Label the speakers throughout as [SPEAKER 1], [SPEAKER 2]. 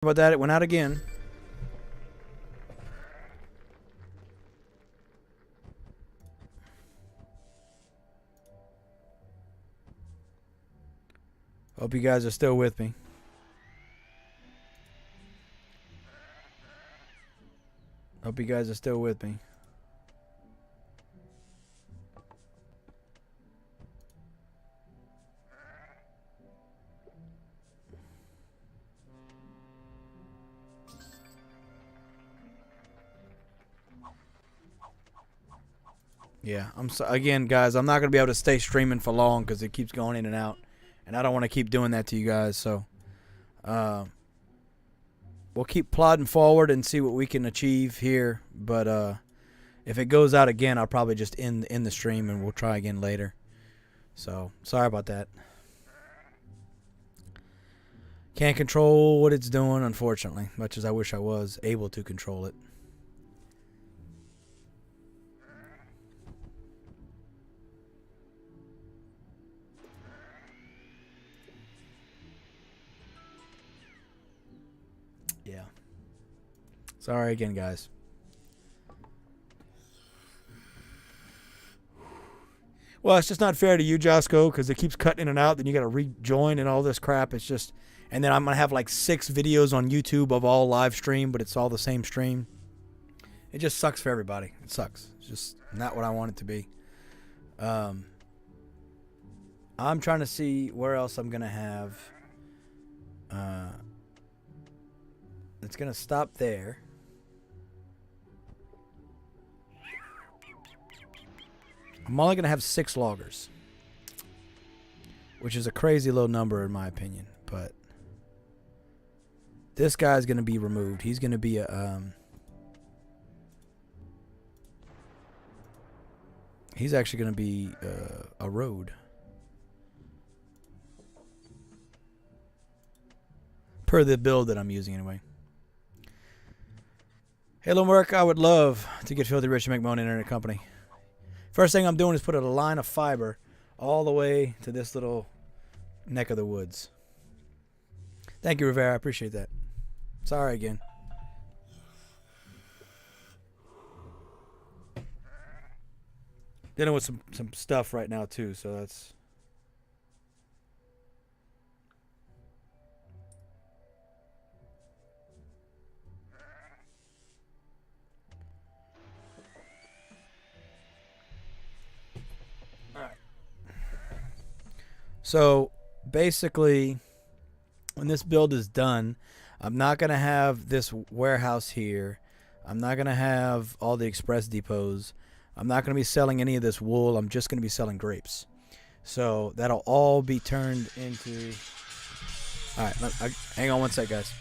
[SPEAKER 1] About that, it went out again. Hope you guys are still with me. Hope you guys are still with me. Yeah, again, guys, I'm not going to be able to stay streaming for long because it keeps going in and out. And I don't want to keep doing that to you guys. So we'll keep plodding forward and see what we can achieve here. But if it goes out again, I'll probably just end the stream and we'll try again later. So sorry about that. Can't control what it's doing, unfortunately, much as I wish I was able to control it. Yeah. Sorry again, guys. Well, it's just not fair to you, Josco, because it keeps cutting in and out. Then you got to rejoin and all this crap. It's just, and then I'm gonna have like 6 videos on YouTube of all live stream, but it's all the same stream. It just sucks for everybody. It sucks. It's just not what I want it to be. I'm trying to see where else I'm gonna have. It's gonna stop there. I'm only going to have 6 loggers, which is a crazy low number in my opinion, but this guy's going to be removed. He's going to be he's actually going to be a road. Per the build that I'm using anyway. Hello, Merc. I would love to get Filthy Rich and make my own internet company. First thing I'm doing is put a line of fiber all the way to this little neck of the woods. Thank you, Rivera. I appreciate that. Sorry again. Dealing with some stuff right now too, so that's... So basically, when this build is done, I'm not going to have this warehouse here. I'm not going to have all the express depots. I'm not going to be selling any of this wool. I'm just going to be selling grapes. So that'll all be turned into... All right, hang on one sec, guys.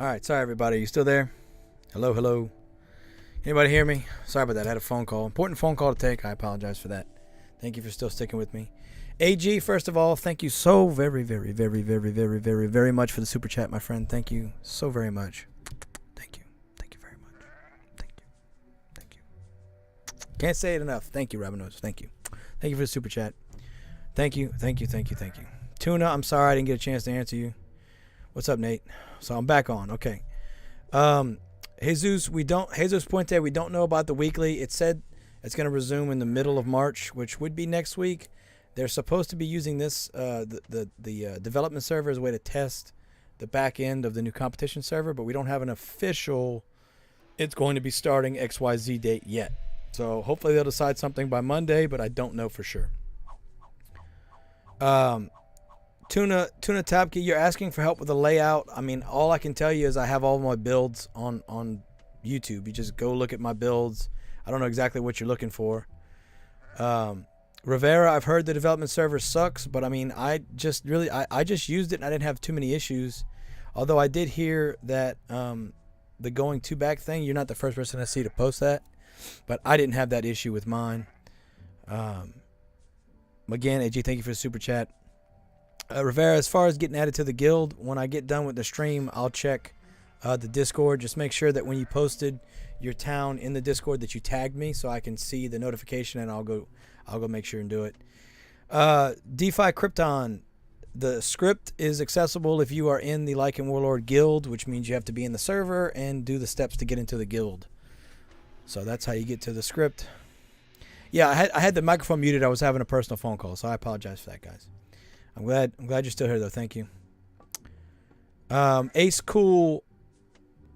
[SPEAKER 1] All right, sorry everybody. You still there? Hello, hello. Anybody hear me? Sorry about that. I had a phone call. Important phone call to take. I apologize for that. Thank you for still sticking with me. AG, first of all, thank you so very much for the super chat, my friend. Thank you so very much. Thank you. Thank you very much. Thank you. Thank you. Can't say it enough. Thank you, Rabinos. Thank you. Thank you for the super chat. Thank you. Thank you. Thank you. Thank you. Tuna, I'm sorry I didn't get a chance to answer you. What's up, Nate? So I'm back on. Okay. Jesus Puente, we don't know about the weekly. It said it's going to resume in the middle of March, which would be next week. They're supposed to be using this the development server as a way to test the back end of the new competition server, but we don't have an official it's going to be starting XYZ date yet. So hopefully they'll decide something by Monday, but I don't know for sure. Tuna Tapke, you're asking for help with the layout. I mean, all I can tell you is I have all my builds on YouTube. You just go look at my builds. I don't know exactly what you're looking for. Rivera, I've heard the development server sucks, but I mean, I just used it and I didn't have too many issues. Although I did hear that the going to back thing, you're not the first person I see to post that, but I didn't have that issue with mine. Again, AG, thank you for the super chat. Rivera, as far as getting added to the guild, when I get done with the stream, I'll check the Discord. Just make sure that when you posted your town in the Discord that you tagged me so I can see the notification, and I'll go make sure and do it. DeFi Krypton, the script is accessible if you are in the Lycan Warlord guild, which means you have to be in the server and do the steps to get into the guild. So that's how you get to the script. Yeah, I had the microphone muted. I was having a personal phone call, so I apologize for that, guys. I'm glad you're still here, though. Thank you. Ace Cool,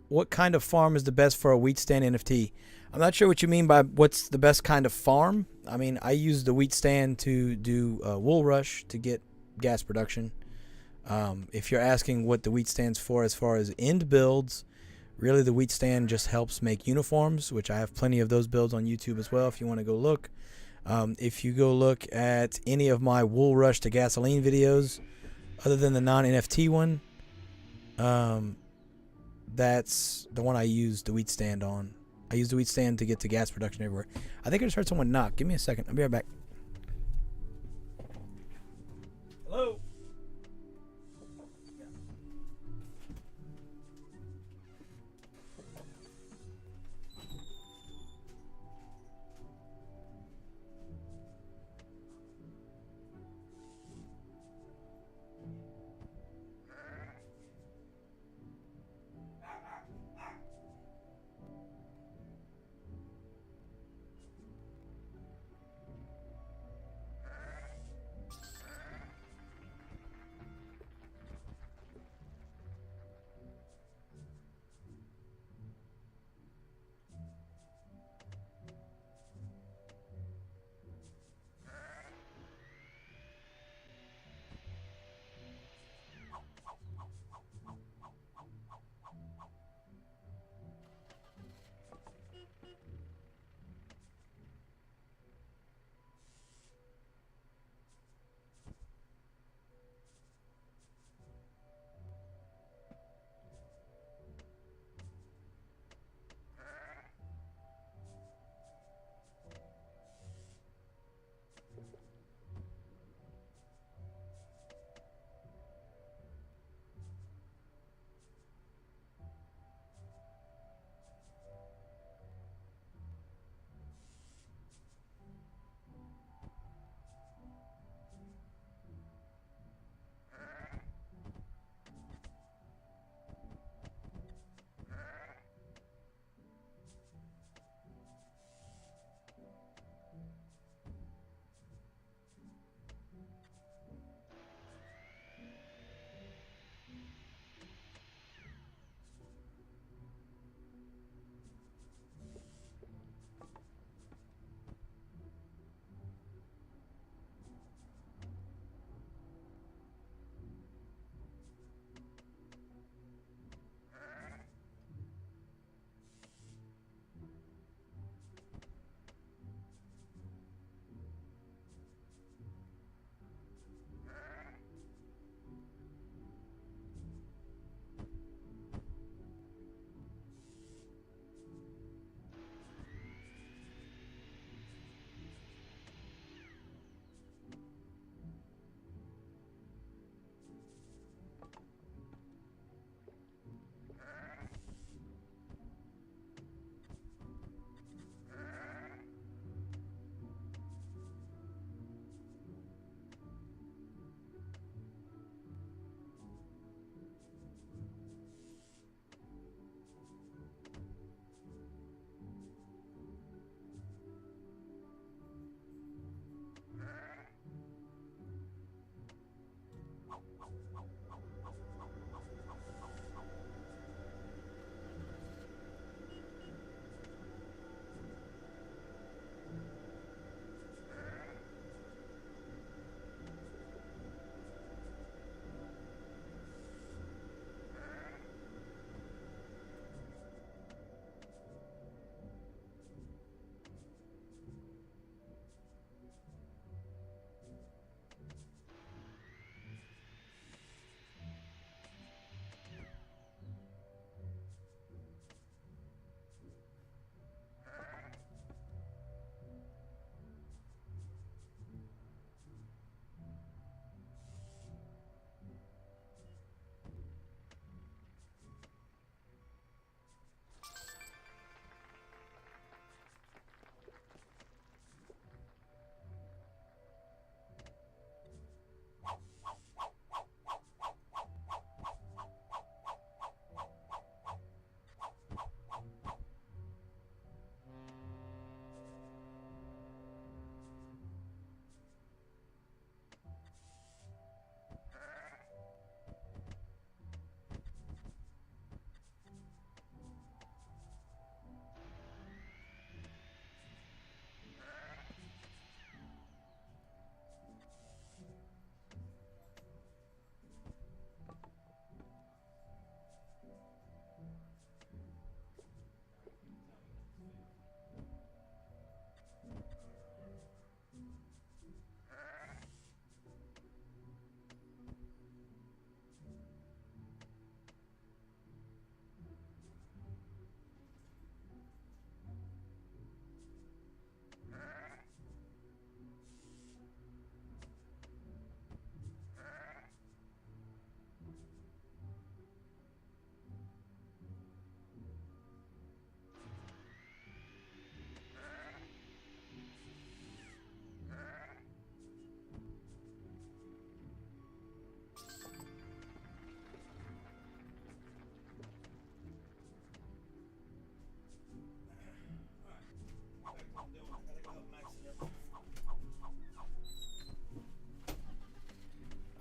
[SPEAKER 1] what kind of farm is the best for a wheat stand NFT? I'm not sure what you mean by what's the best kind of farm. I mean, I use the wheat stand to do wool rush to get gas production. If you're asking what the wheat stand's for as far as end builds, really the wheat stand just helps make uniforms, which I have plenty of those builds on YouTube as well if you want to go look. If you go look at any of my wool rush to gasoline videos, other than the non-NFT one, that's the one I use the wheat stand on. I use the wheat stand to get to gas production everywhere. I think I just heard someone knock. Give me a second. I'll be right back. Hello?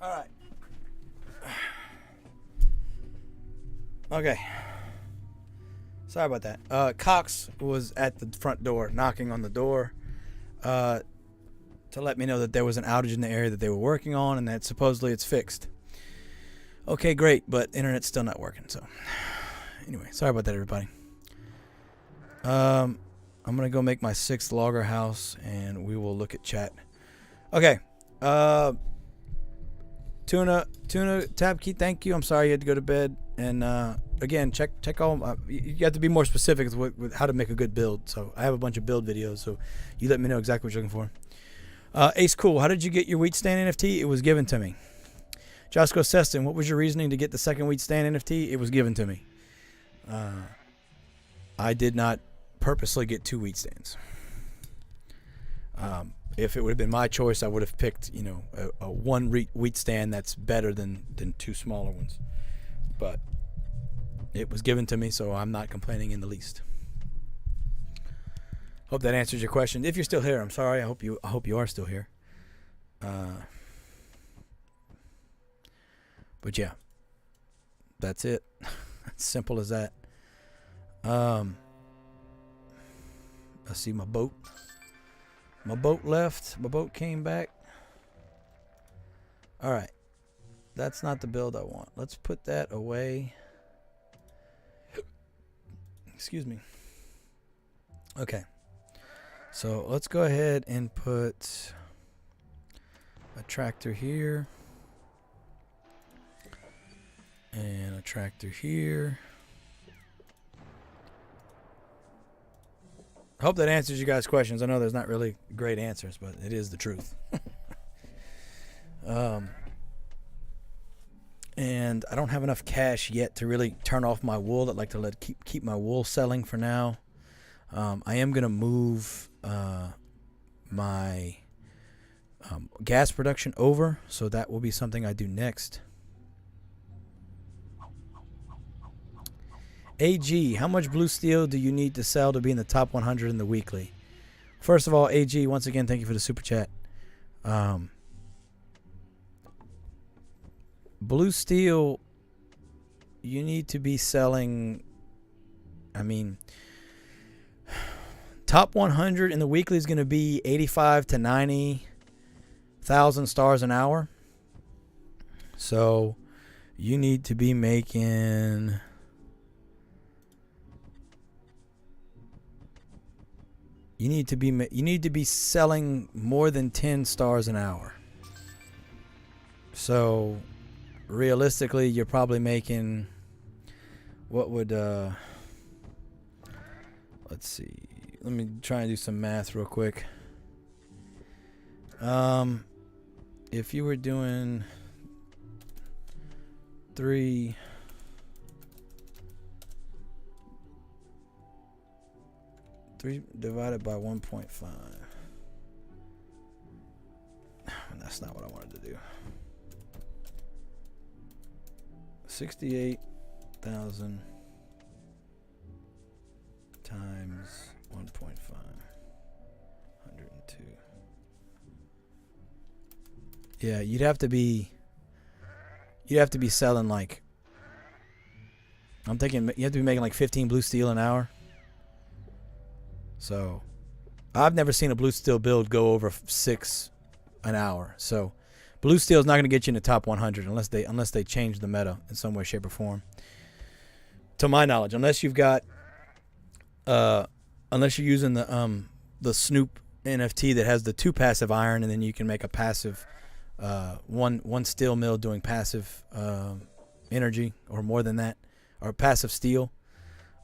[SPEAKER 1] All right. Okay. Sorry about that. Cox was at the front door, knocking on the door, to let me know that there was an outage in the area that they were working on, and that supposedly it's fixed. Okay, great, but internet's still not working. So, anyway, sorry about that, everybody. I'm gonna go make my 6th logger house, and we will look at chat. Okay. Tuna Tabkey, thank you. I'm sorry you had to go to bed. And again, check all. You have to be more specific with how to make a good build. So I have a bunch of build videos. So you let me know exactly what you're looking for. Ace Cool, how did you get your wheat stand NFT? It was given to me. Josco Seston, what was your reasoning to get the second wheat stand NFT? It was given to me. I did not purposely get 2 wheat stands. If it would have been my choice, I would have picked, a 1 wheat stand that's better than 2 smaller ones. But it was given to me, so I'm not complaining in the least. Hope that answers your question. If you're still here, I'm sorry. I hope you are still here. But yeah, that's it. Simple as that. I see my boat. My boat left. My boat came back. All right. That's not the build I want. Let's put that away. Excuse me. Okay. So let's go ahead and put a tractor here. And a tractor here. I hope that answers you guys' questions. I know there's not really great answers, but it is the truth. And I don't have enough cash yet to really turn off my wool. I'd like to keep my wool selling for now. I am going to move my gas production over, so that will be something I do next. AG, how much blue steel do you need to sell to be in the top 100 in the weekly? First of all, AG, once again, thank you for the super chat. Blue steel, you need to be selling, top 100 in the weekly is going to be 85 to 90,000 stars an hour. So you need to be making... You need to be selling more than 10 stars an hour. So realistically, you're probably making what would let's see. Let me try and do some math real quick. If you were doing 3 divided by 1.5. That's not what I wanted to do. 68,000 times 1.5. 102. Yeah, you'd have to be selling like, I'm thinking you have to be making like 15 blue steel an hour. So, I've never seen a blue steel build go over 6 an hour. So, blue steel is not going to get you in the top 100 unless they change the meta in some way, shape, or form. To my knowledge, unless you've got, unless you're using the Snoop NFT that has the 2 passive iron, and then you can make a passive, one steel mill doing passive energy or more than that, or passive steel.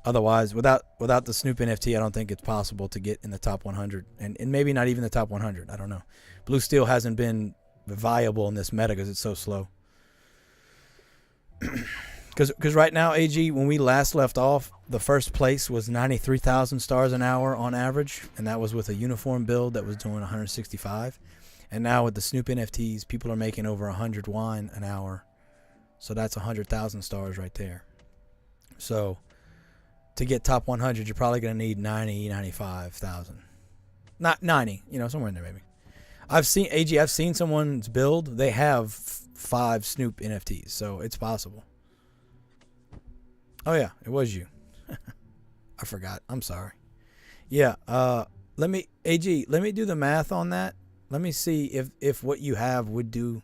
[SPEAKER 1] Otherwise, without the Snoop NFT, I don't think it's possible to get in the top 100, and maybe not even the top 100. I don't know. Blue steel hasn't been viable in this meta because it's so slow. Because right now, AG, when we last left off, the first place was 93,000 stars an hour on average, and that was with a uniform build that was doing 165. And now with the Snoop NFTs, people are making over 100 wine an hour, so that's 100,000 stars right there. So to get top 100, you're probably going to need 90, 95,000. Not 90, somewhere in there maybe. I've seen someone's build. They have 5 Snoop NFTs, so it's possible. Oh yeah, it was you. I forgot. I'm sorry. Yeah. Let me do the math on that. Let me see if what you have would do.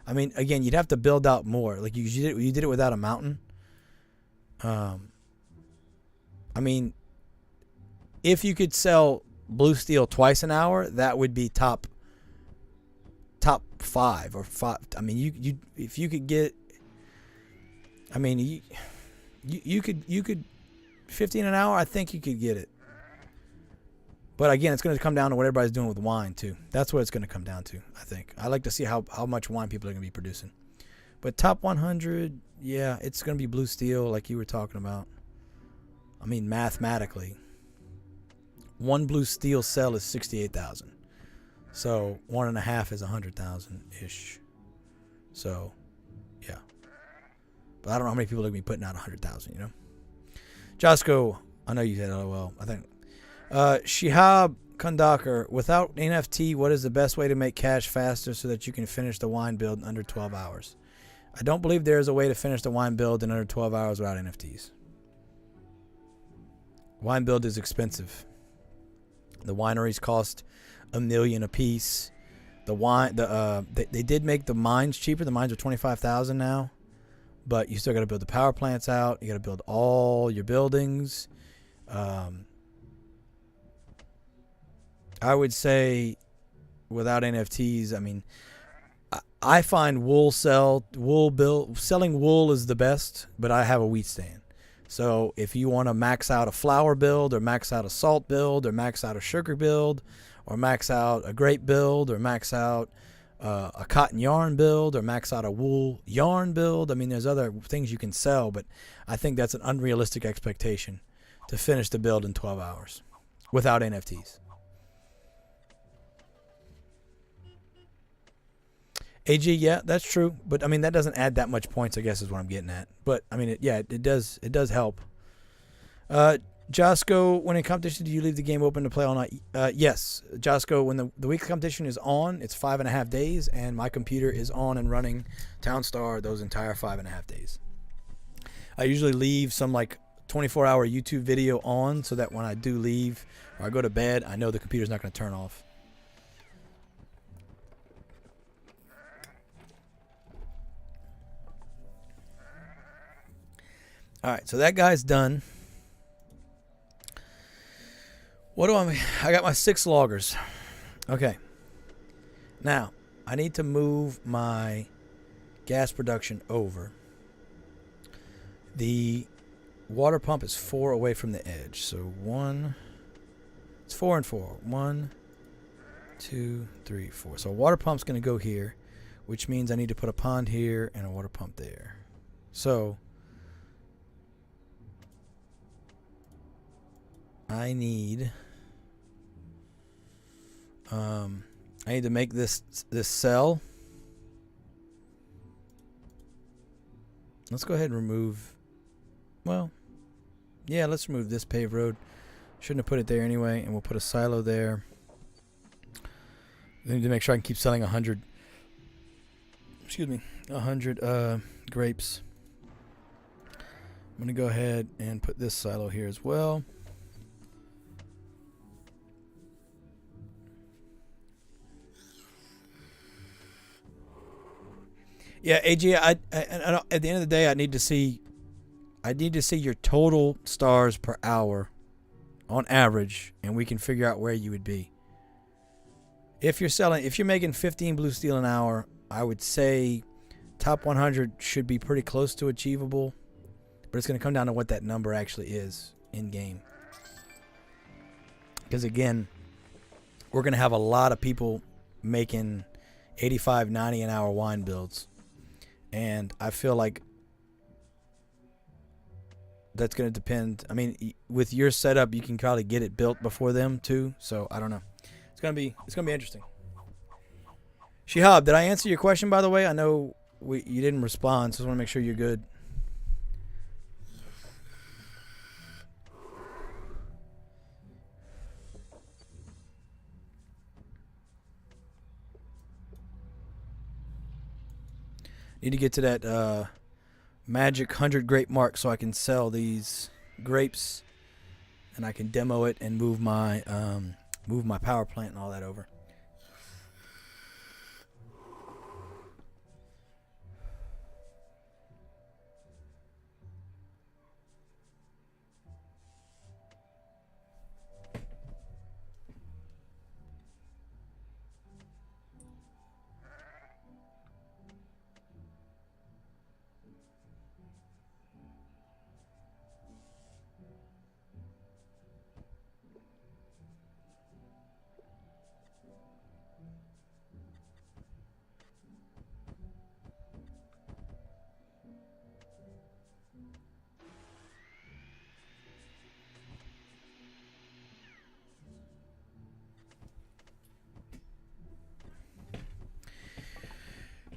[SPEAKER 1] I mean, again, you'd have to build out more. Like you did it without a mountain. I mean, if you could sell blue steel twice an hour, that would be top 5 or 5. I mean, you if you could get. I mean, you could 15 an hour. I think you could get it. But again, it's going to come down to what everybody's doing with wine too. That's what it's going to come down to, I think. I like to see how much wine people are going to be producing. But top 100, yeah, it's going to be blue steel like you were talking about. I mean, mathematically, one blue steel cell is 68,000. So 1.5 is 100,000 ish. So, yeah. But I don't know how many people are going to be putting out 100,000, you know? Josco, I know you said LOL. I think. Shihab Kandakar, without NFT, what is the best way to make cash faster so that you can finish the wine build in under 12 hours? I don't believe there is a way to finish the wine build in under 12 hours without NFTs. Wine build is expensive. The wineries cost $1 million a piece. They did make the mines cheaper. The mines are $25,000 now, but you still got to build the power plants out. You got to build all your buildings. I would say without NFTs, I mean, I find selling wool is the best, but I have a wheat stand. So if you want to max out a flour build or max out a salt build or max out a sugar build or max out a grape build or max out a cotton yarn build or max out a wool yarn build, I mean, there's other things you can sell, but I think that's an unrealistic expectation to finish the build in 12 hours without NFTs. AG, yeah, that's true, but I mean that doesn't add that much points, I guess is what I'm getting at. But I mean, it does help. Josco, when in competition, do you leave the game open to play all night? Yes, Josco, when the weekly competition is on, it's 5.5 days, and my computer is on and running Townstar those entire 5.5 days. I usually leave some like 24-hour YouTube video on so that when I do leave or I go to bed, I know the computer's not going to turn off. All right, so that guy's done. What do I got my 6 loggers. Okay. Now, I need to move my gas production over. The water pump is 4 away from the edge. So it's 4 and 4. 1, 2, 3, 4. So a water pump's going to go here, which means I need to put a pond here and a water pump there. So I need to make this cell. Let's go ahead and remove. Well, yeah, let's remove this paved road. Shouldn't have put it there anyway, and we'll put a silo there. I need to make sure I can keep selling 100. Excuse me, 100 grapes. I'm gonna go ahead and put this silo here as well. Yeah, AG, I at the end of the day, I need to see your total stars per hour on average, and we can figure out where you would be. If you're making 15 blue steel an hour, I would say top 100 should be pretty close to achievable, but it's going to come down to what that number actually is in game. Because again, we're going to have a lot of people making 85, 90 an hour wine builds. And I feel like that's going to depend. I mean, with your setup, you can probably get it built before them too. So I don't know. It's gonna be interesting. Shihab, did I answer your question, by the way? I know you didn't respond, so I just want to make sure you're good. Need to get to that magic 100 grape mark so I can sell these grapes, and I can demo it and move my power plant and all that over.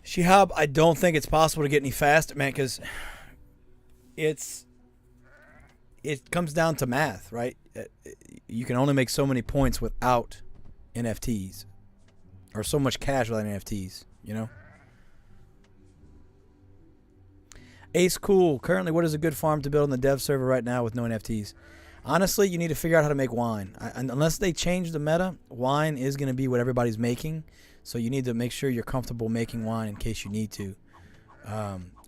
[SPEAKER 1] Shihab, I don't think it's possible to get any faster, man, because it comes down to math, right? You can only make so many points without NFTs, or so much cash without NFTs, you know? Ace Cool, currently what is a good farm to build on the dev server right now with no NFTs? Honestly, you need to figure out how to make wine. Unless they change the meta, wine is going to be what everybody's making. So you need to make sure you're comfortable making wine in case you need to.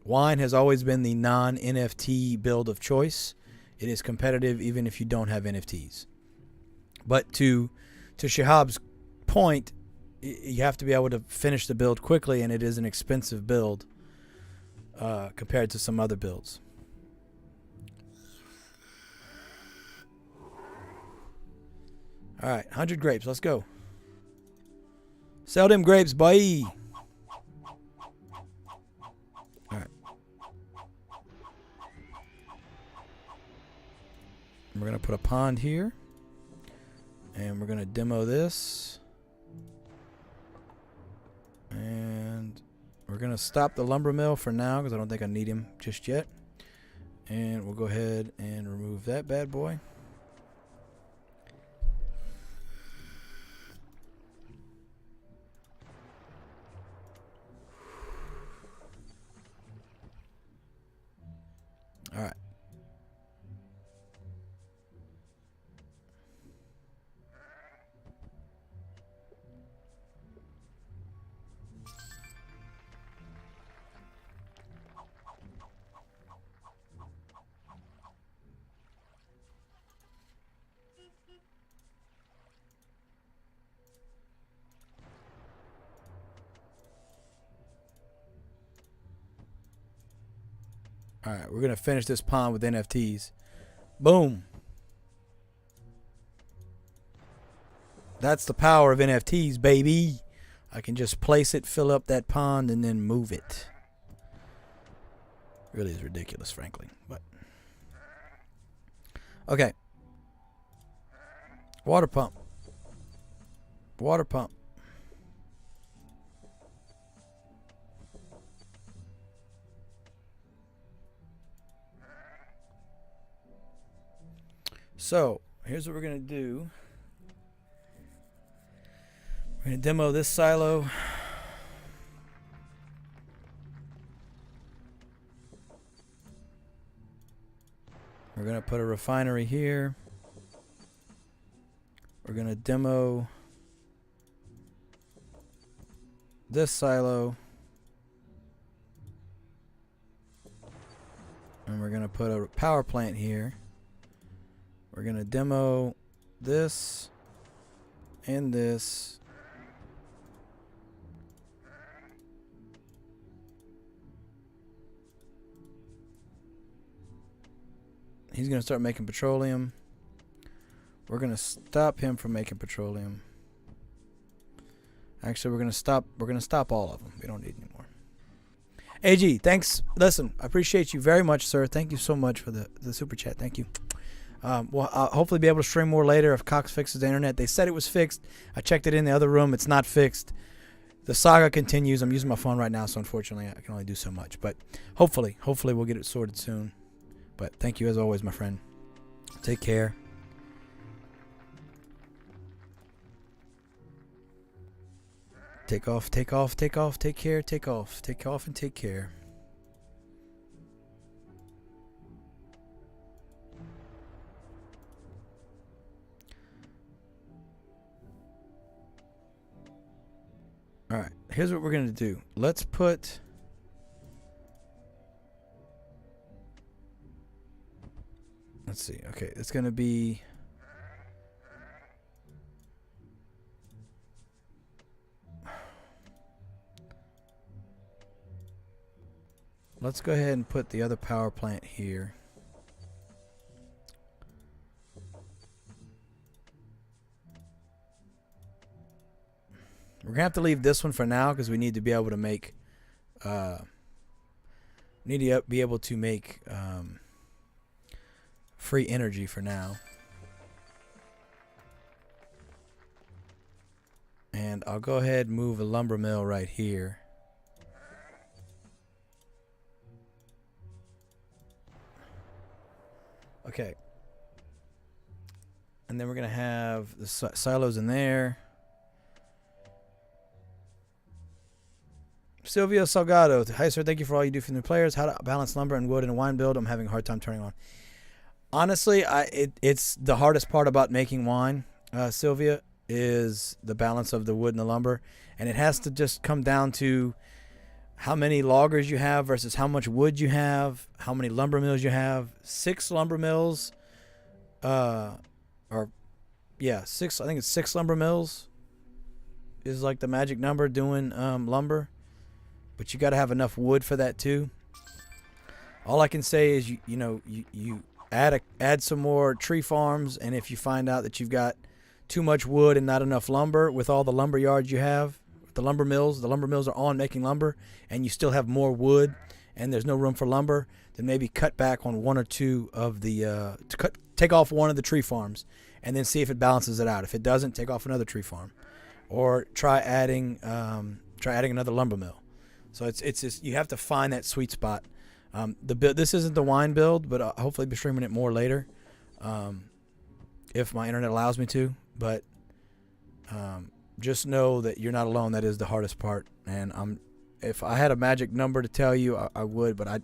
[SPEAKER 1] Wine has always been the non-NFT build of choice. It is competitive even if you don't have NFTs. But to Shahab's point, you have to be able to finish the build quickly, and it is an expensive build compared to some other builds. All right, 100 grapes. Let's go. Sell them grapes, boy. All right. We're going to put a pond here. And we're going to demo this. And we're going to stop the lumber mill for now because I don't think I need him just yet. And we'll go ahead and remove that bad boy. All right. All right, we're going to finish this pond with NFTs. Boom. That's the power of NFTs, baby. I can just place it, fill up that pond, and then move it. Really is ridiculous, frankly. But okay. Water pump. Water pump. So, here's what we're going to do. We're going to demo this silo. We're going to put a refinery here. We're going to demo this silo. And we're going to put a power plant here. We're going to demo this and this. He's going to start making petroleum. We're going to stop him from making petroleum. Actually, we're going to stop all of them. We don't need any more. AG, thanks. Listen, I appreciate you very much, sir. Thank you so much for the super chat. Thank you. Well, I'll hopefully be able to stream more later if Cox fixes the internet. They said it was fixed. I checked it in the other room. It's not fixed. The saga continues. I'm using my phone right now, so unfortunately I can only do so much. But hopefully we'll get it sorted soon. But thank you as always, my friend. Take care. Take off, take off, take off, take care, take off and take care. All right, here's what we're going to do. Let's put... Let's see. Okay, it's going to be... Let's go ahead and put the other power plant here. We're gonna have to leave this one for now because we need to be able to make free energy for now. And I'll go ahead and move a lumber mill right here. Okay. And then we're going to have the silos in there. Silvio Salgado. Hi, sir. Thank you for all you do for new players. How to balance lumber and wood in a wine build. I'm having a hard time turning on. Honestly, it's the hardest part about making wine, Sylvia, is the balance of the wood and the lumber. And it has to just come down to how many loggers you have versus how much wood you have, how many lumber mills you have. 6 lumber mills, I think it's 6 lumber mills is like the magic number doing lumber. But you got to have enough wood for that too. All I can say is you add some more tree farms, and if you find out that you've got too much wood and not enough lumber with all the lumber yards you have, the lumber mills are on making lumber, and you still have more wood and there's no room for lumber, then maybe cut back on 1 or 2 of the take off one of the tree farms and then see if it balances it out. If it doesn't, take off another tree farm, or try adding another lumber mill. So it's just, you have to find that sweet spot. This isn't the wine build, but I'll hopefully be streaming it more later, if my internet allows me to. But just know that you're not alone. That is the hardest part. And if I had a magic number to tell you, I would, but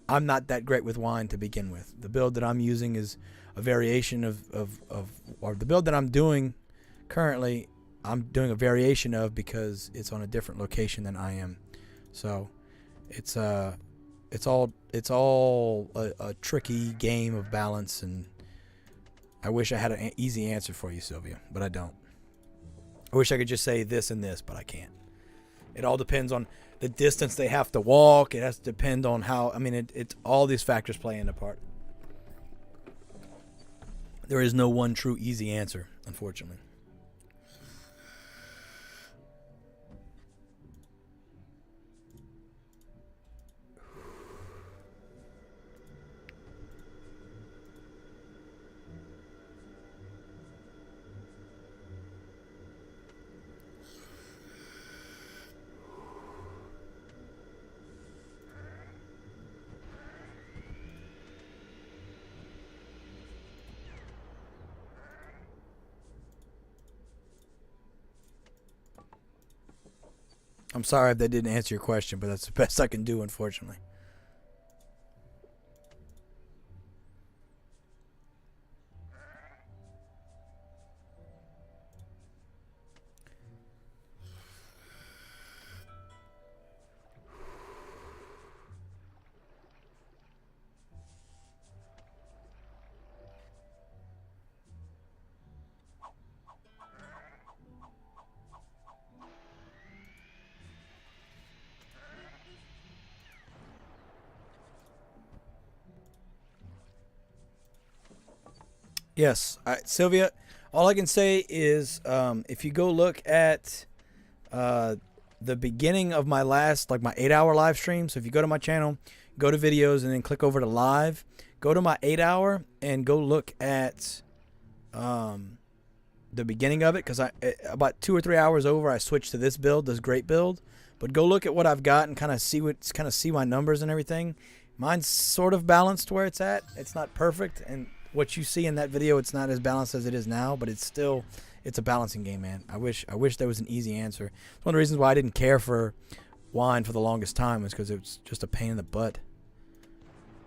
[SPEAKER 1] I'm not that great with wine to begin with. The build that I'm using is a variation or the build that I'm doing currently, I'm doing a variation of, because it's on a different location than I am. So it's all a tricky game of balance, and I wish I had an easy answer for you, Sylvia, but I don't. I wish I could just say this and this, but I can't. It all depends on the distance they have to walk. It has to depend on how, it's all these factors play into part. There is no one true easy answer, unfortunately. I'm sorry if that didn't answer your question, but that's the best I can do, unfortunately. Yes, Sylvia, all I can say is if you go look at the beginning of my last, my 8-hour live stream, so if you go to my channel, go to videos, and then click over to live, go to my 8-hour and go look at the beginning of it, because about 2 or 3 hours over, I switched to this build, this Grape build. But go look at what I've got and kind of see my numbers and everything. Mine's sort of balanced where it's at. It's not perfect, and what you see in that video, it's not as balanced as it is now, but it's still it's a balancing game, man. I wish there was an easy answer. It's one of the reasons why I didn't care for wine for the longest time, was because it was just a pain in the butt.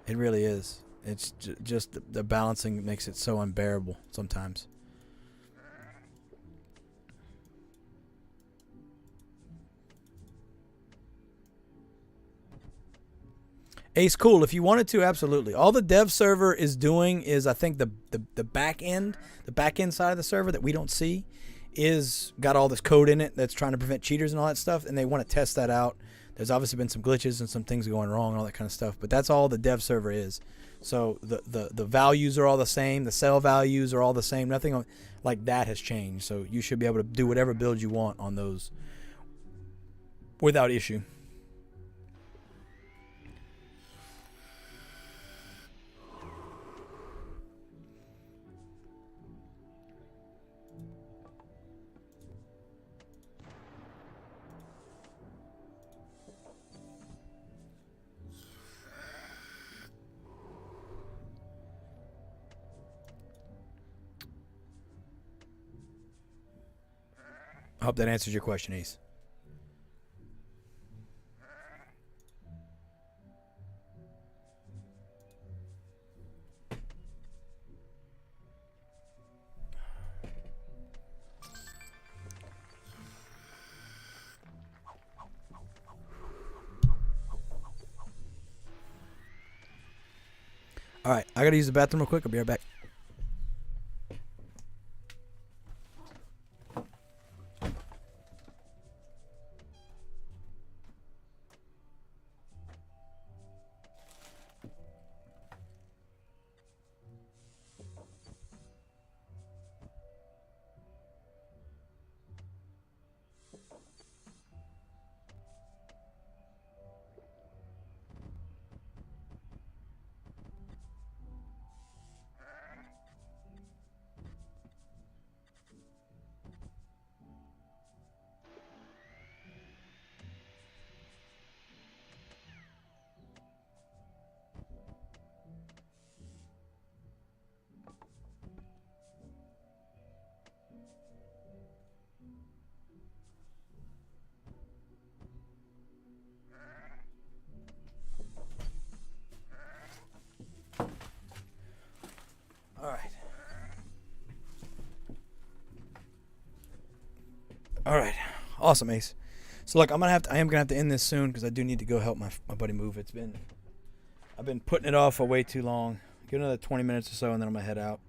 [SPEAKER 1] It really is. It's just the balancing makes it so unbearable sometimes. Ace, cool. If you wanted to, absolutely. All the dev server is doing is, I think, the back end side of the server that we don't see is got all this code in it that's trying to prevent cheaters and all that stuff, and they want to test that out. There's obviously been some glitches and some things going wrong and all that kind of stuff, but that's all the dev server is. So the values are all the same. The sell values are all the same. Nothing like that has changed. So you should be able to do whatever build you want on those without issue. I hope that answers your question, Ace. All right, I gotta use the bathroom real quick. I'll be right back. All right, awesome, Ace. So look, I am gonna have to end this soon because I do need to go help my buddy move. I've been putting it off for way too long. Give another 20 minutes or so, and then I'm gonna head out.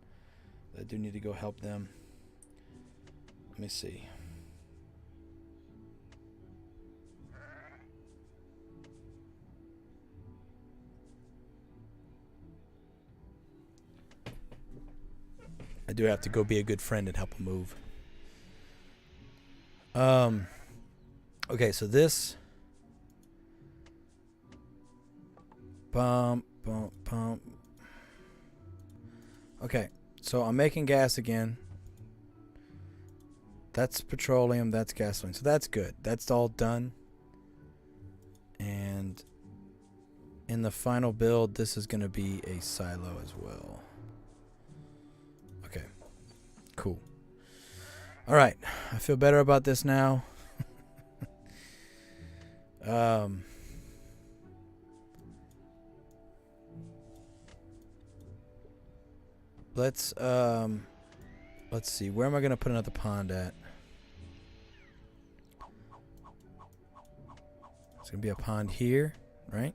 [SPEAKER 1] I do need to go help them. Let me see. I do have to go be a good friend and help him move. Okay, so this bump. Okay, so I'm making gas again. That's petroleum, that's gasoline. So that's good. That's all done. And in the final build, this is going to be a silo as well. Okay, cool. All right, I feel better about this now. Let's see. Where am I going to put another pond at? It's going to be a pond here, right?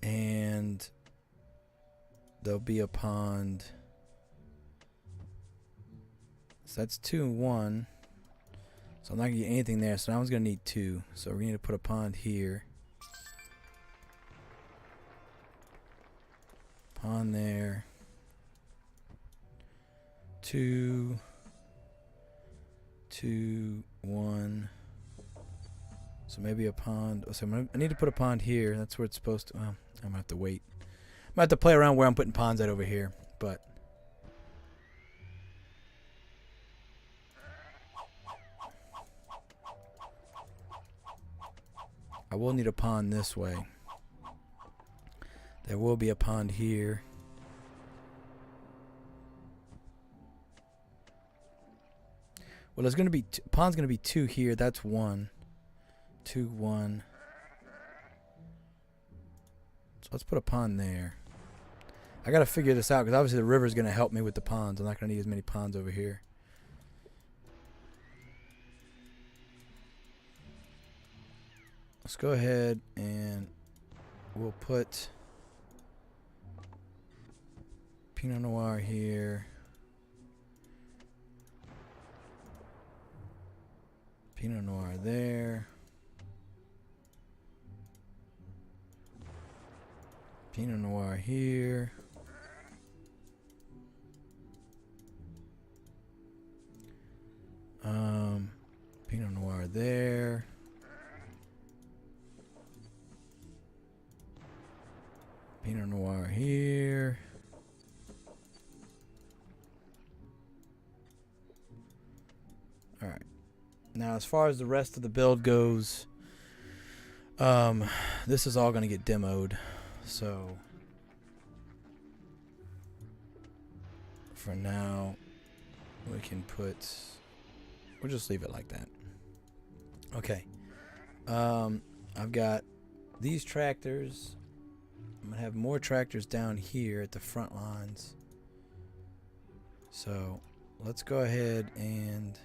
[SPEAKER 1] And there'll be a pond. So that's 2 and 1. So I'm not going to get anything there. So now I'm going to need 2. So we're going to need to put a pond here. Pond there. 2, 2, 1. So maybe a pond. So I need to put a pond here. That's where it's supposed to. Well, I'm going to have to wait. I'm going to have to play around where I'm putting ponds at over here. But I will need a pond this way. There will be a pond here. Well, there's going to be pond's going to be 2 here. That's 1. 2, 1. So let's put a pond there. I got to figure this out because obviously the river is going to help me with the ponds. I'm not going to need as many ponds over here. Let's go ahead and we'll put Pinot Noir here. Pinot Noir there. Pinot Noir here. Pinot Noir there. Pinot Noir here. All right. Now, as far as the rest of the build goes, this is all going to get demoed. So, for now, we can put... We'll just leave it like that. Okay. I've got these tractors. I'm going to have more tractors down here at the front lines. So, let's go ahead and...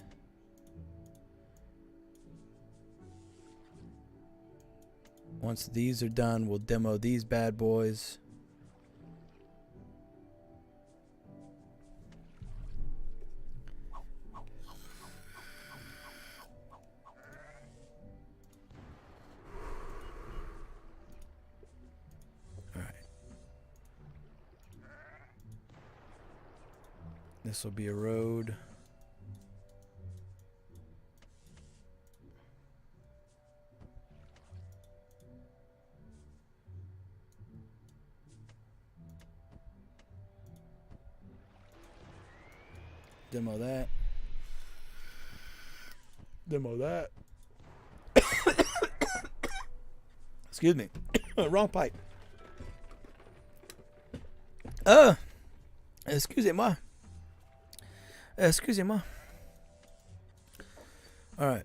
[SPEAKER 1] Once these are done, we'll demo these bad boys. All right. This will be a road. Demo that. Demo that. Excuse me. Wrong pipe. Excusez-moi. Excusez-moi. All right.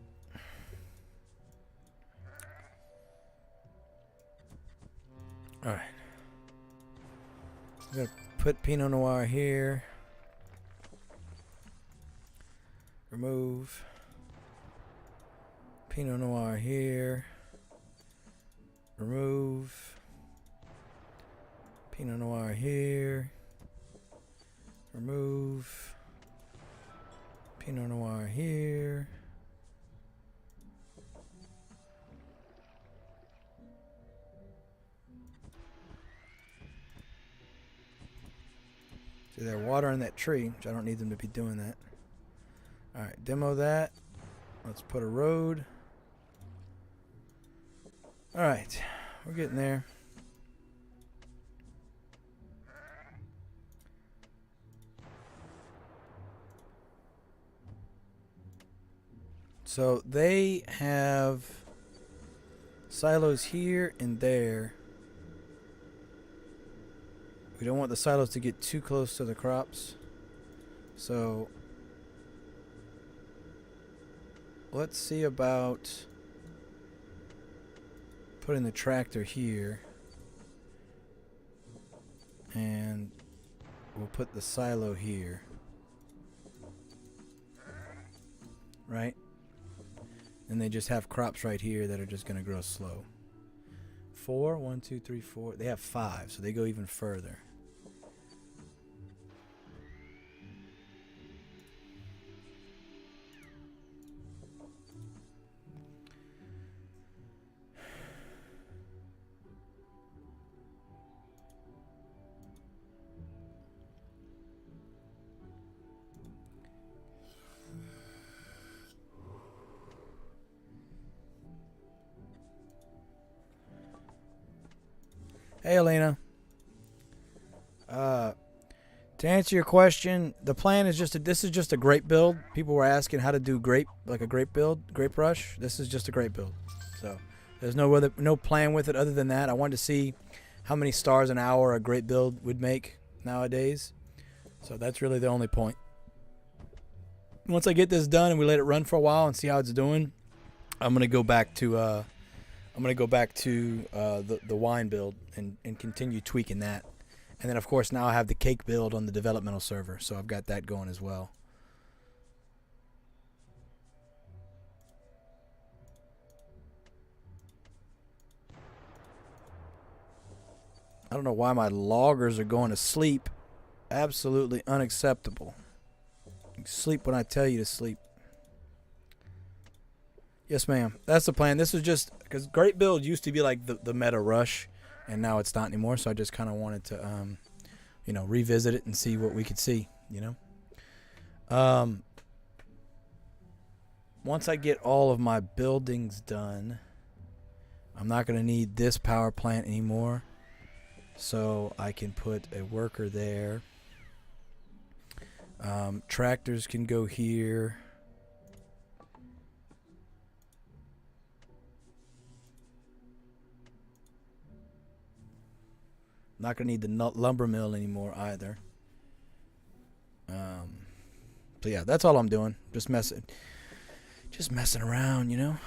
[SPEAKER 1] All right. I'm going to put Pinot Noir here. Remove Pinot Noir here. Remove Pinot Noir here. Remove Pinot Noir here. See, they're watering that tree, which I don't need them to be doing that. Alright, demo that. Let's put a road. Alright, we're getting there. So they have silos here and there. We don't want the silos to get too close to the crops. So let's see about putting the tractor here, and we'll put the silo here, right? And they just have crops right here that are just going to grow slow. 4, 1, 2, 3, 4. They have 5, so they go even further. Hey, Elena. To answer your question, the plan is this is just a grape build. People were asking how to do grape, like a grape build, grape rush. This is just a grape build. So There's no plan with it other than that. I wanted to see how many stars an hour a Grape build would make nowadays. So that's really the only point. Once I get this done and we let it run for a while and see how it's doing, I'm gonna go back to the wine build and continue tweaking that. And then of course now I have the cake build on the developmental server, so I've got that going as well. I don't know why my loggers are going to sleep. Absolutely unacceptable. You sleep when I tell you to sleep. Yes, ma'am. That's the plan. This was just because Grape build used to be like the meta rush, and now it's not anymore. So I just kind of wanted to, revisit it and see what we could see. Once I get all of my buildings done, I'm not going to need this power plant anymore. So I can put a worker there. Tractors can go here. Not going to need the lumber mill anymore either. So yeah, that's all I'm doing. Just messing around,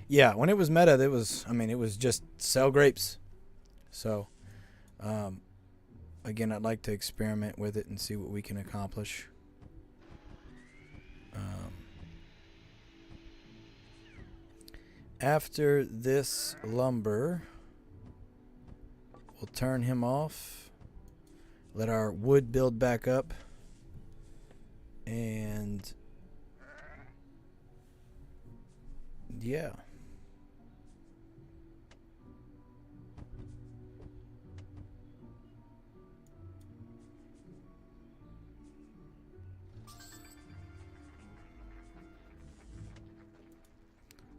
[SPEAKER 1] Yeah, when it was meta, it was just sell grapes. So, again, I'd like to experiment with it and see what we can accomplish. After this lumber, we'll turn him off, let our wood build back up, and yeah.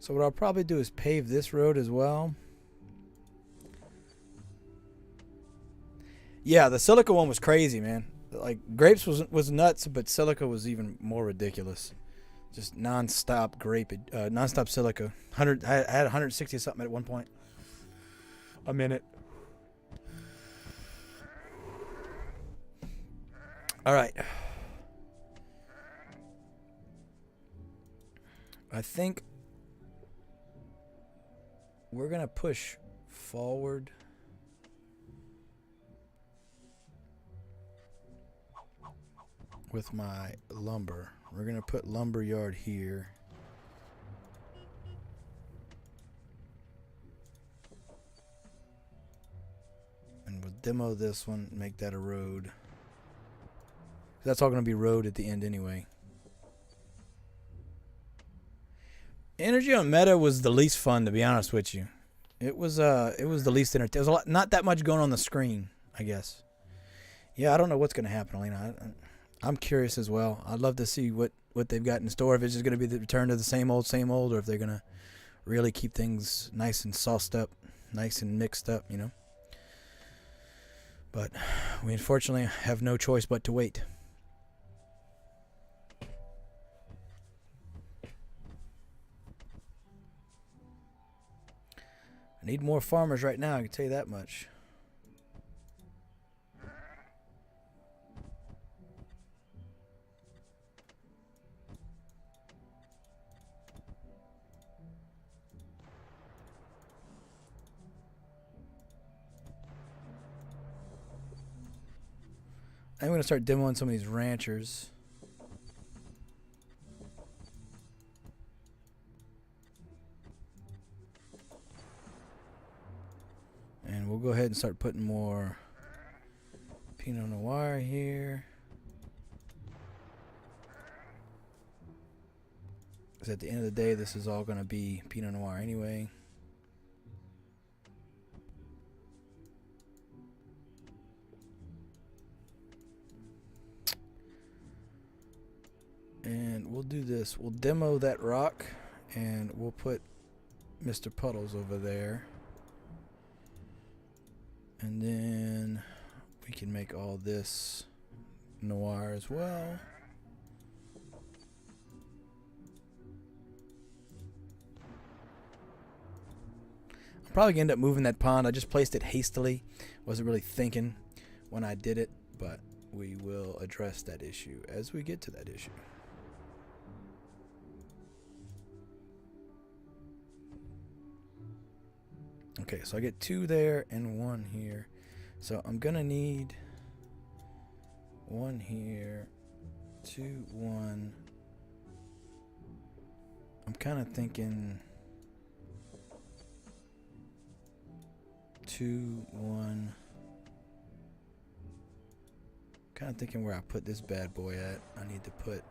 [SPEAKER 1] So what I'll probably do is pave this road as well. Yeah, the silica one was crazy, man. Like grapes was nuts, but silica was even more ridiculous. Just non-stop non-stop silica. I had 160 something at one point. A minute. All right. I think we're gonna push forward. With my lumber. We're gonna put lumber yard here. And we'll demo this one, make that a road. That's all gonna be road at the end anyway. Energy on meta was the least fun, to be honest with you. It was the least entertaining. There's not that much going on the screen, I guess. Yeah, I don't know what's gonna happen, Alina. I'm curious as well. I'd love to see what they've got in store. If it's just going to be the return to the same old, or if they're going to really keep things nice and sauced up, nice and mixed up, But we unfortunately have no choice but to wait. I need more farmers right now, I can tell you that much. I'm going to start demoing some of these ranchers. And we'll go ahead and start putting more Pinot Noir here. Because at the end of the day, this is all going to be Pinot Noir anyway. And we'll do this. We'll demo that rock, and we'll put Mr. Puddles over there. And then we can make all this noir as well. Probably gonna end up moving that pond. I just placed it hastily. Wasn't really thinking when I did it, but we will address that issue as we get to that issue. Okay, so I get 2 there and 1 here. So I'm gonna need 1 here, 2, 1. I'm kind of thinking 2, 1. Kind of thinking where I put this bad boy at. I need to put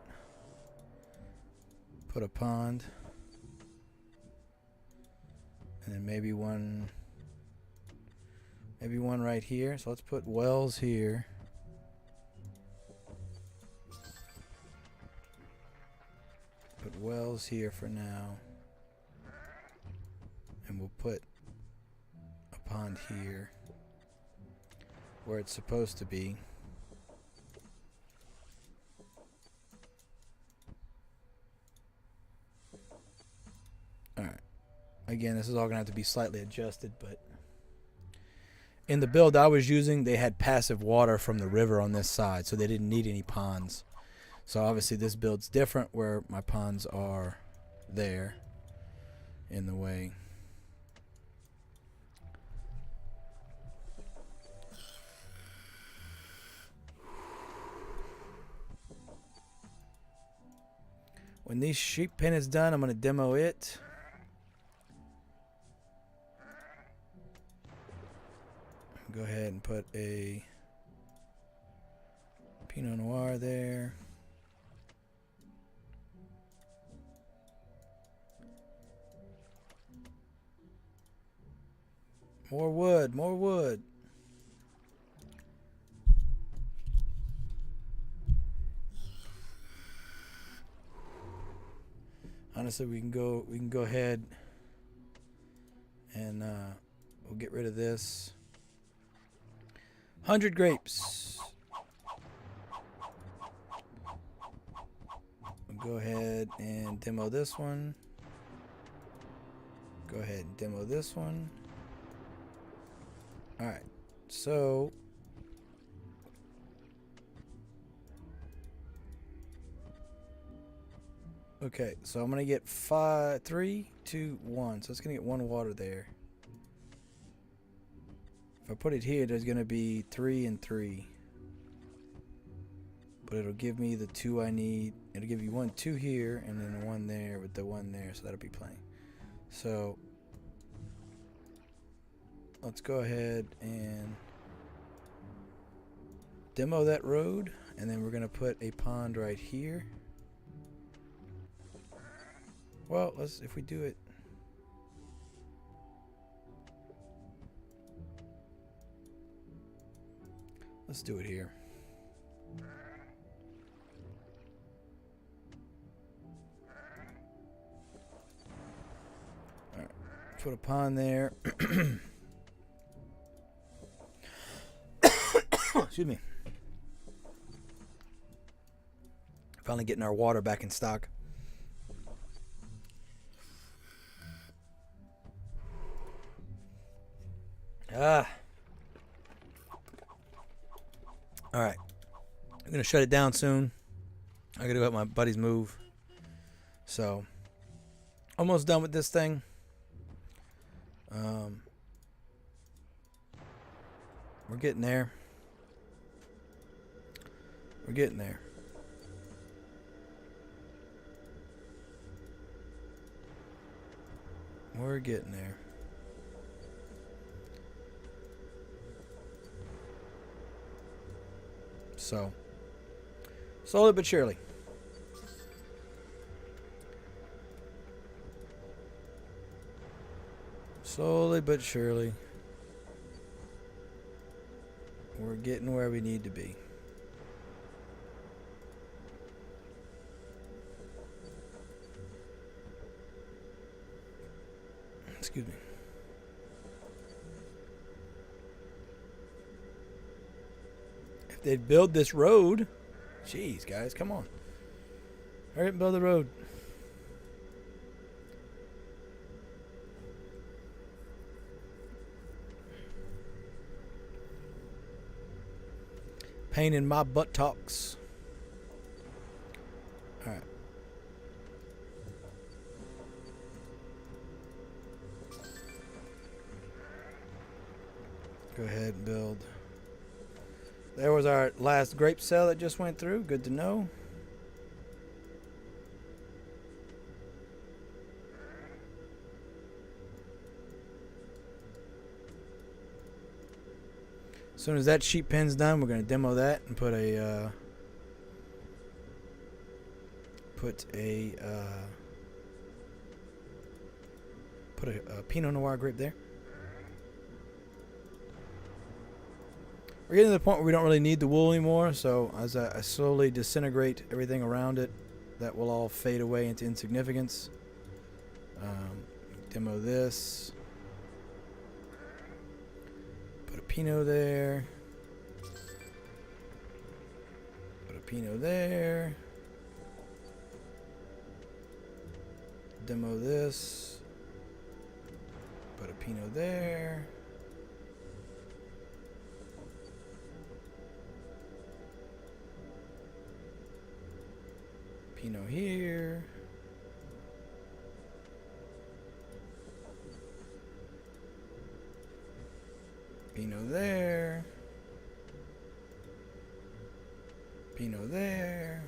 [SPEAKER 1] a pond, and then maybe one right here. So let's put wells here. Put wells here for now, and we'll put a pond here where it's supposed to be. Alright. Again, this is all going to have to be slightly adjusted, but in the build I was using, they had passive water from the river on this side, so they didn't need any ponds. So obviously this build's different where my ponds are there in the way. When this sheep pen is done, I'm going to demo it. Go ahead and put a Pinot Noir there. More wood, more wood. Honestly, we can go ahead and we'll get rid of this. 100 grapes. We'll go ahead and demo this one. Go ahead and demo this one. Alright, so okay, so I'm gonna get 3, 2, 1. So it's gonna get 1 water there. If I put it here, there's gonna be 3 and 3. But it'll give me the 2 I need. It'll give you 1, 2 here, and then 1 there with the 1 there, so that'll be plenty. So let's go ahead and demo that road, and then we're gonna put a pond right here. Well, if we do it, let's do it here. All right, put a pond there. Excuse me. Finally getting our water back in stock. All right. I'm going to shut it down soon. I got to go help my buddies move. So, almost done with this thing. We're getting there. We're getting there. We're getting there. So, slowly but surely. Slowly but surely. We're getting where we need to be. Excuse me. If they'd build this road, jeez, guys, come on. Hurry up and build the road. Pain in my buttocks. Alright. Go ahead and build. There was our last grape sale that just went through. Good to know. As soon as that sheep pen's done, we're going to demo that and put a Pinot Noir grape there. We're getting to the point where we don't really need the wool anymore, so as I slowly disintegrate everything around it, that will all fade away into insignificance. Demo this. Put a Pinot there. Put a Pinot there. Demo this. Put a Pinot there. Pinot here. Pinot there. Pinot there.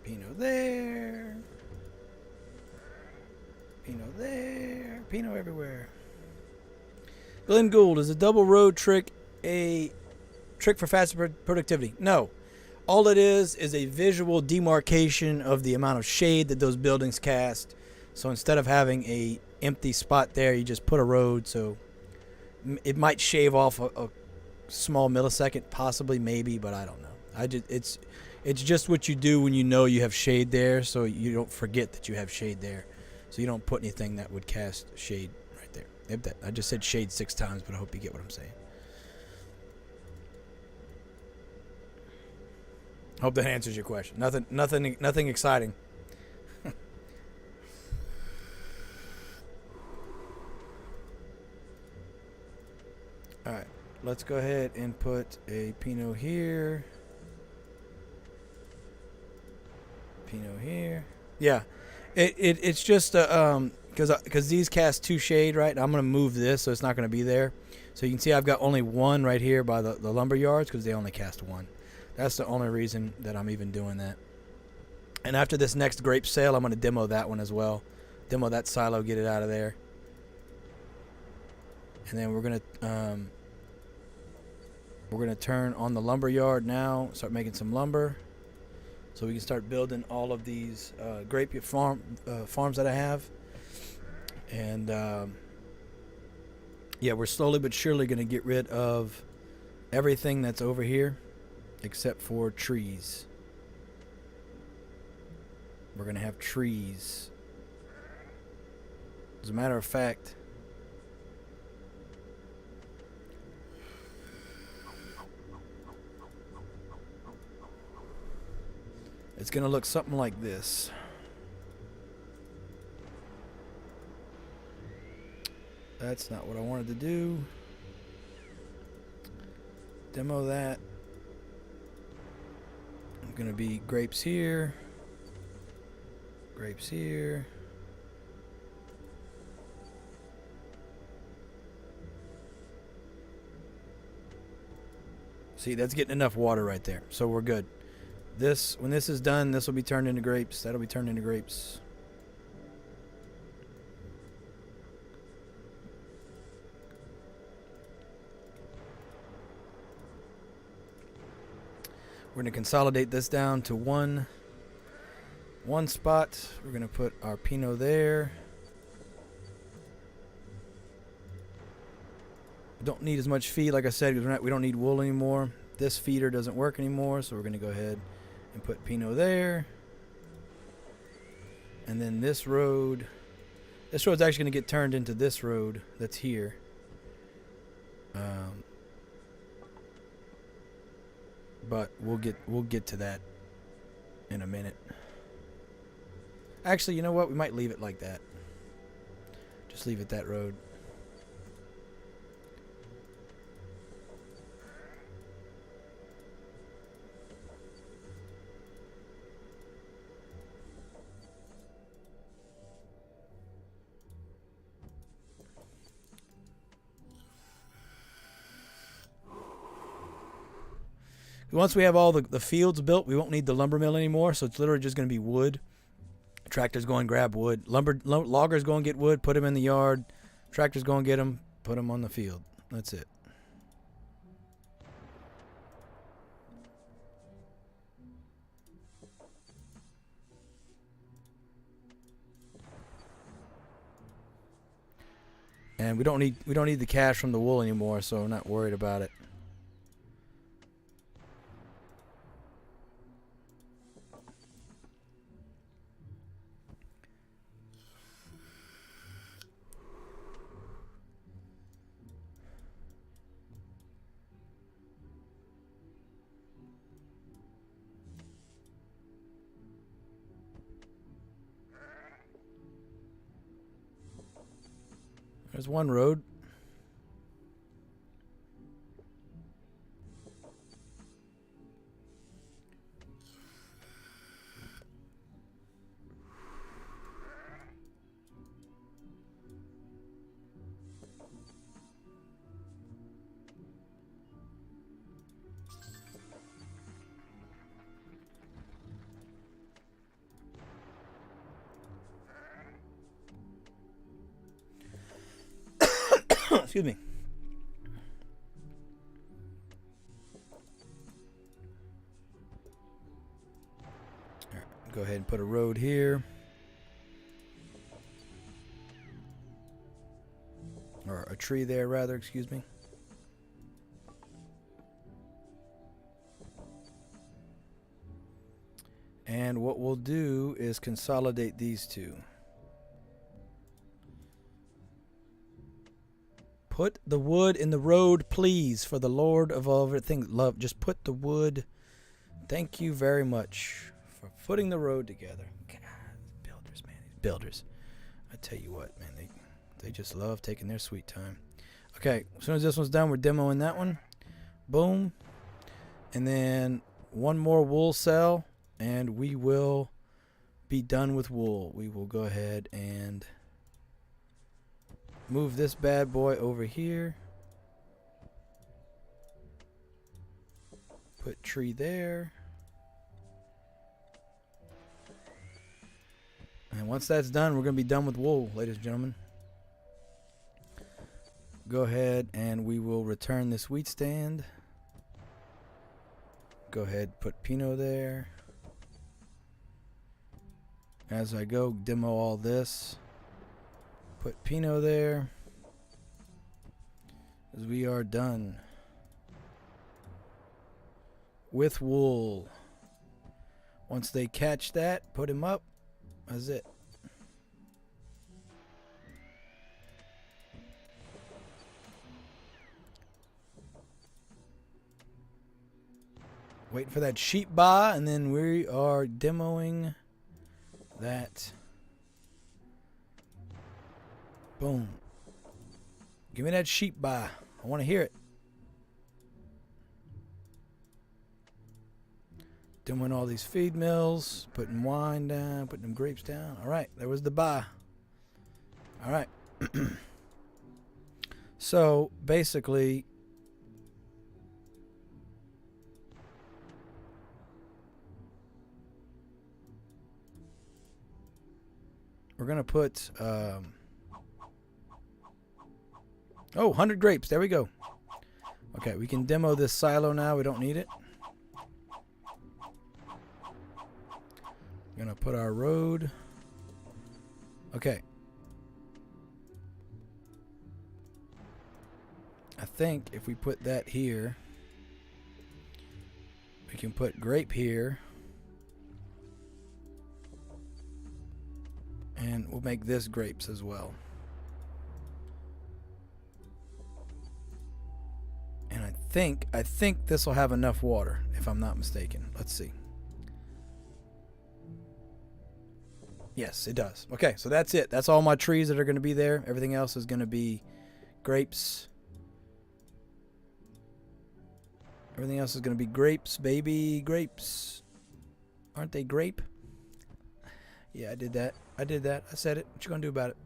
[SPEAKER 1] Pinot there. Pinot there. Pinot everywhere. Glenn Gould, is a double road trick a trick for faster productivity? No. All it is a visual demarcation of the amount of shade that those buildings cast. So instead of having a empty spot there, you just put a road. So it might shave off a small millisecond, possibly, maybe, but I don't know. It's just what you do when you know you have shade there, so you don't forget that you have shade there. So you don't put anything that would cast shade right there. I just said shade 6 times, but I hope you get what I'm saying. Hope that answers your question. Nothing exciting. All right, let's go ahead and put a Pinot here. Pinot here. Yeah, it's just because these cast 2 shade, right? I'm gonna move this so it's not gonna be there. So you can see I've got only 1 right here by the lumber yards because they only cast 1. That's the only reason that I'm even doing that. And after this next grape sale, I'm gonna demo that one as well. Demo that silo, get it out of there. And then we're gonna turn on the lumber yard now, start making some lumber, so we can start building all of these grape farms that I have. And yeah, we're slowly but surely gonna get rid of everything that's over here, except for trees. We're gonna have trees. As a matter of fact, it's going to look something like this. That's not what I wanted to do. Demo that. I'm going to be grapes here. Grapes here. See, that's getting enough water right there. So we're good. When this is done, this will be turned into grapes. That'll be turned into grapes. We're going to consolidate this down to one spot. We're going to put our Pinot there. Don't need as much feed, like I said, because we don't need wool anymore. This feeder doesn't work anymore, so we're going to go ahead and put Pinot there. And then this road's actually going to get turned into this road that's here. But we'll get to that in a minute. Actually, you know what? We might leave it like that. Just leave it that road. Once we have all the fields built, we won't need the lumber mill anymore. So it's literally just going to be wood. Tractors go and grab wood. Loggers go and get wood, put them in the yard. Tractors go and get them, put them on the field. That's it. And we don't need the cash from the wool anymore, so I'm not worried about it. There's one road. Excuse me. All right, go ahead and put a road here. Or a tree there, rather, excuse me. And what we'll do is consolidate these two. Put the wood in the road, please, for the Lord of all everything. Love, just put the wood. Thank you very much for putting the road together. God, builders, man, these builders. I tell you what, man, they just love taking their sweet time. Okay, as soon as this one's done, we're demoing that one. Boom. And then one more wool cell, and we will be done with wool. We will go ahead and move this bad boy over here. Put tree there. And once that's done, we're going to be done with wool, ladies and gentlemen. Go ahead and we will return this wheat stand. Go ahead, put Pinot there. As I go, demo all this. Put Pinot there. As we are done with wool. Once they catch that, put him up. That's it. Waiting for that sheep bar, and then we are demoing that. Boom. Give me that sheep bar. I want to hear it. Demoing all these feed mills, putting wine down, putting them grapes down. All right, there was the bar. All right. So basically, we're going to put, 100 grapes. There we go. Okay, we can demo this silo now. We don't need it. We're going to put our road. Okay. I think if we put that here, we can put grape here. And we'll make this grapes as well. And I think this will have enough water, if I'm not mistaken. Let's see. Yes, it does. Okay, so that's it. That's all my trees that are going to be there. Everything else is going to be grapes. Everything else is going to be grapes, baby. Grapes. Aren't they grape? Yeah, I did that. I said it. What you going to do about it?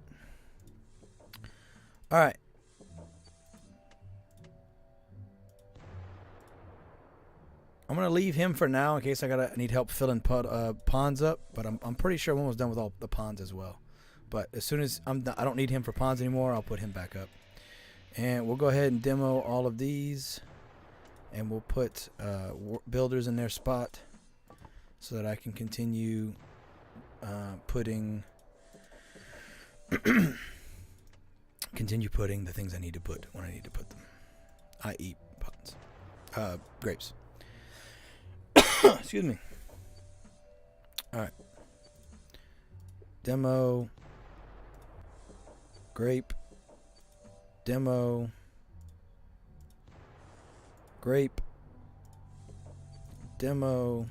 [SPEAKER 1] All right. I'm gonna leave him for now in case I need help filling ponds up. But I'm pretty sure I'm almost done with all the ponds as well. But as soon as I don't need him for ponds anymore, I'll put him back up. And we'll go ahead and demo all of these, and we'll put builders in their spot so that I can continue putting the things I need to put when I need to put them, i.e. ponds, grapes. Excuse me. All right. Demo. Grape. Demo. Grape. Demo.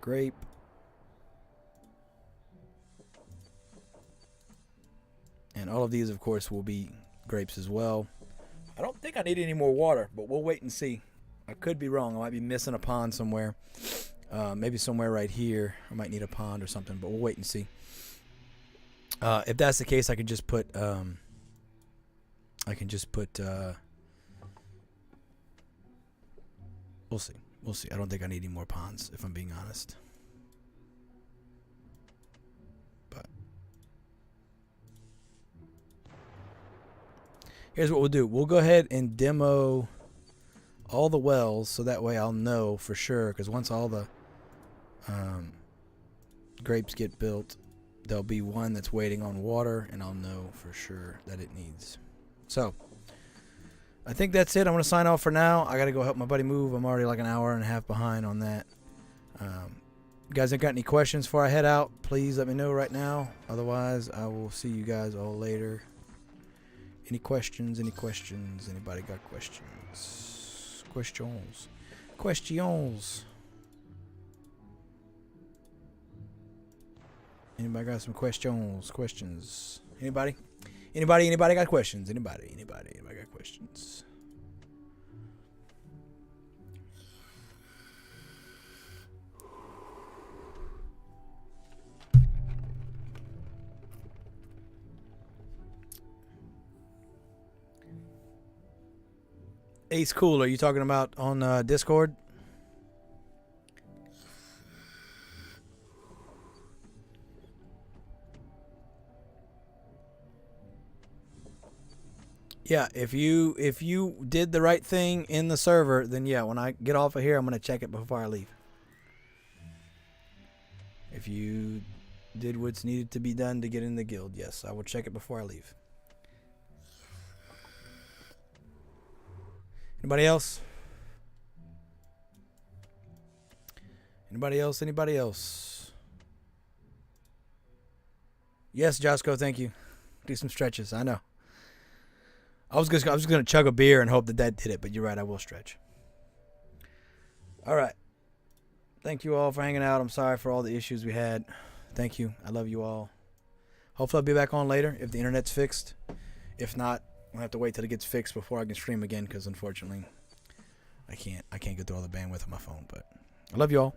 [SPEAKER 1] Grape. And all of these, of course, will be grapes as well. I don't think I need any more water, but we'll wait and see. I could be wrong. I might be missing a pond somewhere. Maybe somewhere right here. I might need a pond or something, but we'll wait and see. If that's the case, I can just put we'll see. We'll see. I don't think I need any more ponds, if I'm being honest. But here's what we'll do. We'll go ahead and demo all the wells, so that way I'll know for sure, because once all the grapes get built, there'll be one that's waiting on water, and I'll know for sure that it needs. So I think that's it. I'm going to sign off for now. I got to go help my buddy move. I'm already like an hour and a half behind on that. You guys ain't got any questions before I head out, please let me know right now. Otherwise, I will see you guys all later. Any questions? Any questions? Anybody got questions? Questions. Anybody got some questions? Anybody got questions? Anybody got questions? Ace Cool, are you talking about on Discord? Yeah, if you did the right thing in the server, then yeah, when I get off of here, I'm going to check it before I leave. If you did what's needed to be done to get in the guild, yes, I will check it before I leave. Anybody else? Anybody else? Yes, Josco, thank you. Do some stretches, I know. I was just gonna chug a beer and hope that did it, but you're right, I will stretch. All right. Thank you all for hanging out. I'm sorry for all the issues we had. Thank you. I love you all. Hopefully I'll be back on later if the internet's fixed. If not, I'll have to wait till it gets fixed before I can stream again, because unfortunately I can't get through all the bandwidth on my phone. But I love you all.